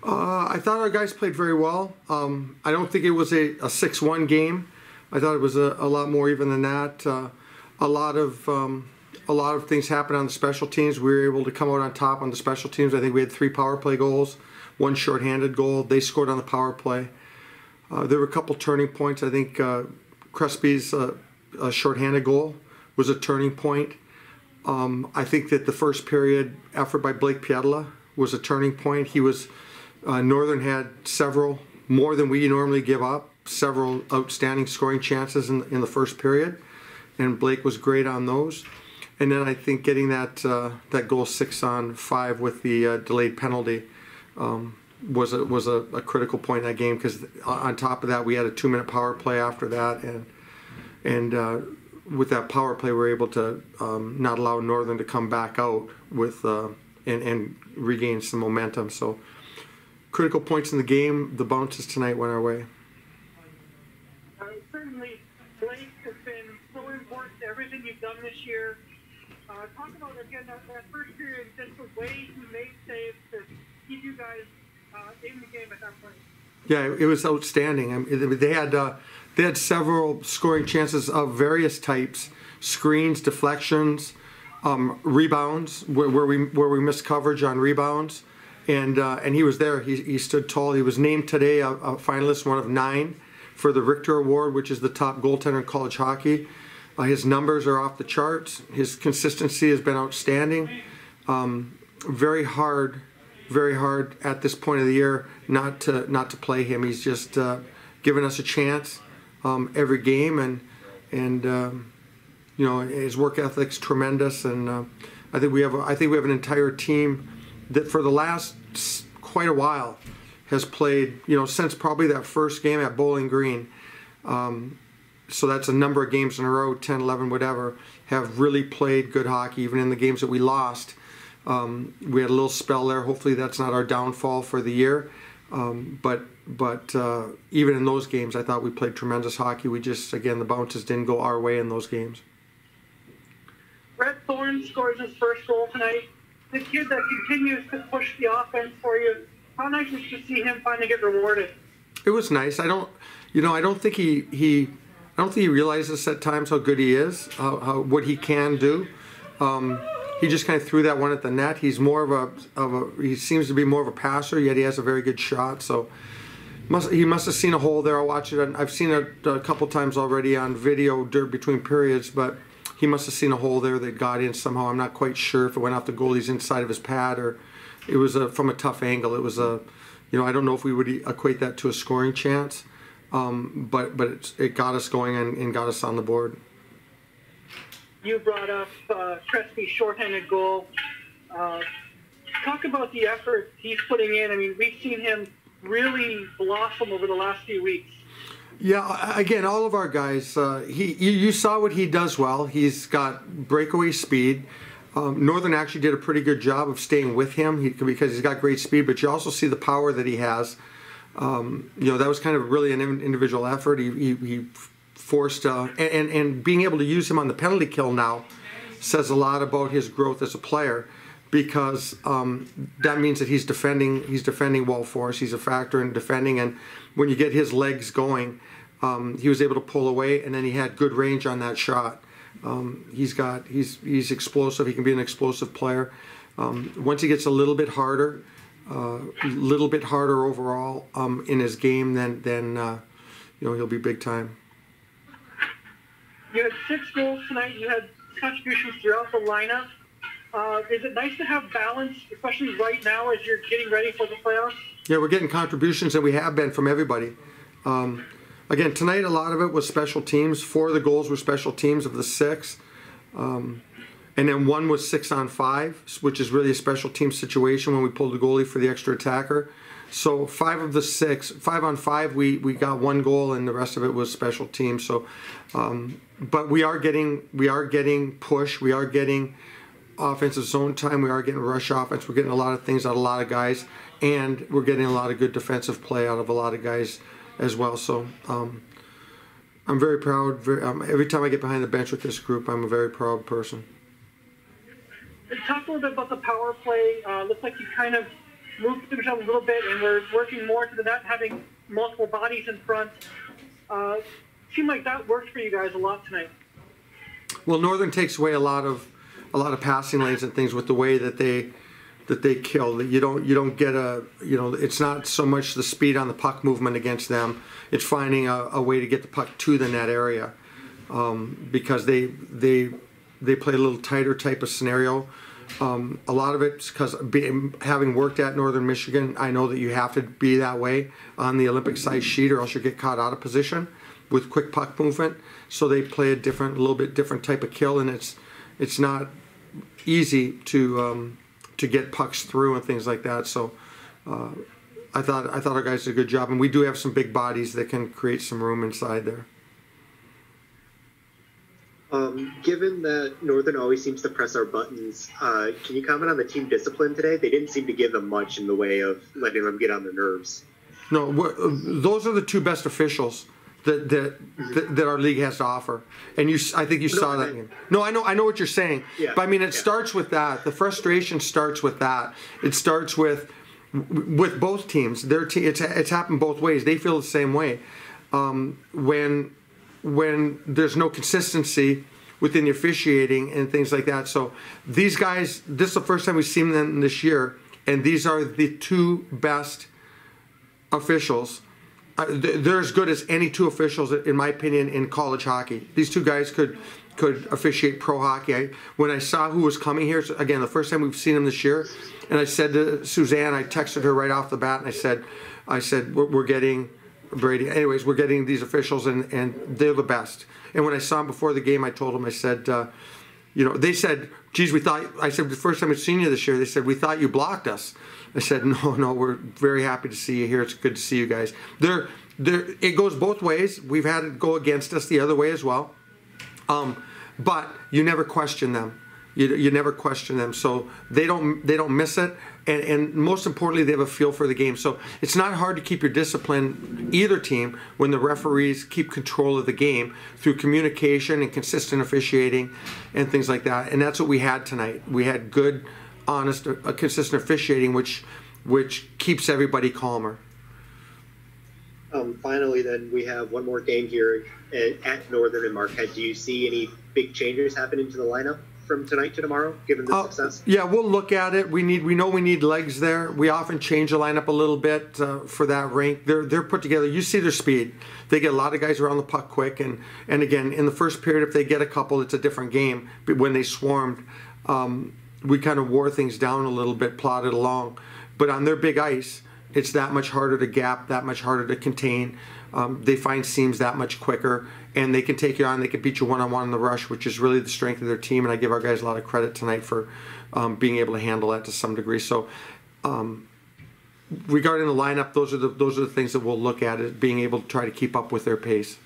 I thought our guys played very well. I don't think it was a 6-1 game. I thought it was a lot more even than that. A lot of things happened on the special teams. We were able to come out on top on the special teams. I think we had 3 power play goals, 1 shorthanded goal. They scored on the power play. There were a couple turning points. I think Crespi's shorthanded goal was a turning point. I think that the first period effort by Blake Pietla was a turning point. He was Northern had several, more than we normally give up, several outstanding scoring chances in the first period, and Blake was great on those. And then I think getting that goal 6-on-5 with the delayed penalty was a critical point in that game, because on top of that we had a 2-minute power play after that, and with that power play we were able to not allow Northern to come back out with and regain some momentum. So critical points in the game. The bounces tonight went our way. Certainly, Blake has been so important to everything you've done this year. Talk about, again, that first period, just the way he made saves to keep you guys in the game at that point. Yeah, it was outstanding. I mean, they had several scoring chances of various types: screens, deflections, rebounds, where we missed coverage on rebounds, and he was there. He stood tall. He was named today a finalist, one of 9, for the Richter Award, which is the top goaltender in college hockey. His numbers are off the charts. His consistency has been outstanding. Very hard at this point of the year not to play him. He's just given us a chance every game, and you know, his work ethic's tremendous. And I think we have an entire team that for the last quite a while has played, you know, since probably that first game at Bowling Green. So that's a number of games in a row, 10, 11, whatever, have really played good hockey, even in the games that we lost. We had a little spell there. Hopefully that's not our downfall for the year. But even in those games, I thought we played tremendous hockey. We just, again, the bounces didn't go our way in those games. Brett Thorne scores his first goal tonight. The kid that continues to push the offense for you. How nice is to see him finally get rewarded? It was nice. I don't think he realizes at times how good he is, what he can do. He just kind of threw that one at the net. He's more he seems to be more of a passer, yet he has a very good shot. So he must have seen a hole there. I'll watch it. I've seen it a couple times already on video between periods, but he must have seen a hole there that got in somehow. I'm not quite sure if it went off the goalie's inside of his pad or it was from a tough angle. It was I don't know if we would equate that to a scoring chance, but it got us going and got us on the board. You brought up Crespi's shorthanded goal. Talk about the effort he's putting in. I mean, we've seen him really blossom over the last few weeks. Yeah, again, all of our guys, you saw what he does well. He's got breakaway speed. Northern actually did a pretty good job of staying with him because he's got great speed, but you also see the power that he has. That was kind of really an individual effort. He forced, and being able to use him on the penalty kill now says a lot about his growth as a player, because that means that he's defending well for us. He's a factor in defending, and when you get his legs going, he was able to pull away, and then he had good range on that shot. He's explosive. He can be an explosive player. Once he gets a little bit harder overall in his game, then he'll be big time. You had 6 goals tonight. You had contributions throughout the lineup. Is it nice to have balance, especially right now as you're getting ready for the playoffs? Yeah, we're getting contributions, and we have been from everybody. Again, tonight a lot of it was special teams. 4 of the goals were special teams of the 6. And then 1 was 6-on-5, which is really a special team situation when we pulled the goalie for the extra attacker. So 5 of the 6, 5-on-5, we got 1 goal, and the rest of it was special teams. So, but we are getting push. We are getting offensive zone time. We are getting rush offense. We're getting a lot of things out of a lot of guys, and we're getting a lot of good defensive play out of a lot of guys as well. So I'm very proud. Every time I get behind the bench with this group, I'm a very proud person. Talk a little bit about the power play. Looks like you kind of moved themselves a little bit and were working more to the net, having multiple bodies in front. Seemed like that worked for you guys a lot tonight. Well, Northern takes away a lot of passing lanes and things with the way that they kill. You don't get it's not so much the speed on the puck movement against them. It's finding a way to get the puck to the net area, because they play a little tighter type of scenario. A lot of it's because having worked at Northern Michigan, I know that you have to be that way on the Olympic size sheet, or else you get caught out of position with quick puck movement. So they play a little bit different type of kill, and it's not easy to get pucks through and things like that. So I thought our guys did a good job, and we do have some big bodies that can create some room inside there. Given that Northern always seems to press our buttons, can you comment on the team discipline today? They didn't seem to give them much in the way of letting them get on their nerves. No, those are the two best officials that our league has to offer, and I think you saw that. No, I know what you're saying, yeah, but I mean, it starts with that. The frustration starts with that. It starts with both teams. It's happened both ways. They feel the same way. When there's no consistency within the officiating and things like that. So these guys, this is the first time we've seen them this year, and these are the two best officials. They're as good as any two officials, in my opinion, in college hockey. These two guys could officiate pro hockey. When I saw who was coming here, again, the first time we've seen them this year, and I said to Suzanne, I texted her right off the bat, and I said we're getting Brady. Anyways, we're getting these officials, and they're the best. And when I saw them before the game, I told them, I said, they said, geez, I said, the first time I've seen you this year, they said, we thought you blocked us. I said, no, we're very happy to see you here. It's good to see you guys. It goes both ways. We've had it go against us the other way as well. But you never question them. You never question them, so they don't miss it, and most importantly, they have a feel for the game. So it's not hard to keep your discipline, either team, when the referees keep control of the game through communication and consistent officiating and things like that. And that's what we had tonight. We had good, honest, consistent officiating, which keeps everybody calmer. Finally, then, we have one more game here at Northern and Marquette. Do you see any big changes happening to the lineup from tonight to tomorrow, given the success? Yeah, we'll look at it. We know we need legs there. We often change the lineup a little bit for that rink. They're put together. You see their speed. They get a lot of guys around the puck quick, and again, in the first period, if they get a couple, it's a different game. But when they swarmed, we kind of wore things down a little bit, plodded along. But on their big ice, it's that much harder to gap, that much harder to contain. They find seams that much quicker, and they can take you on. They can beat you one-on-one in the rush, which is really the strength of their team. And I give our guys a lot of credit tonight for being able to handle that to some degree. So, regarding the lineup, those are the things that we'll look at, is being able to try to keep up with their pace.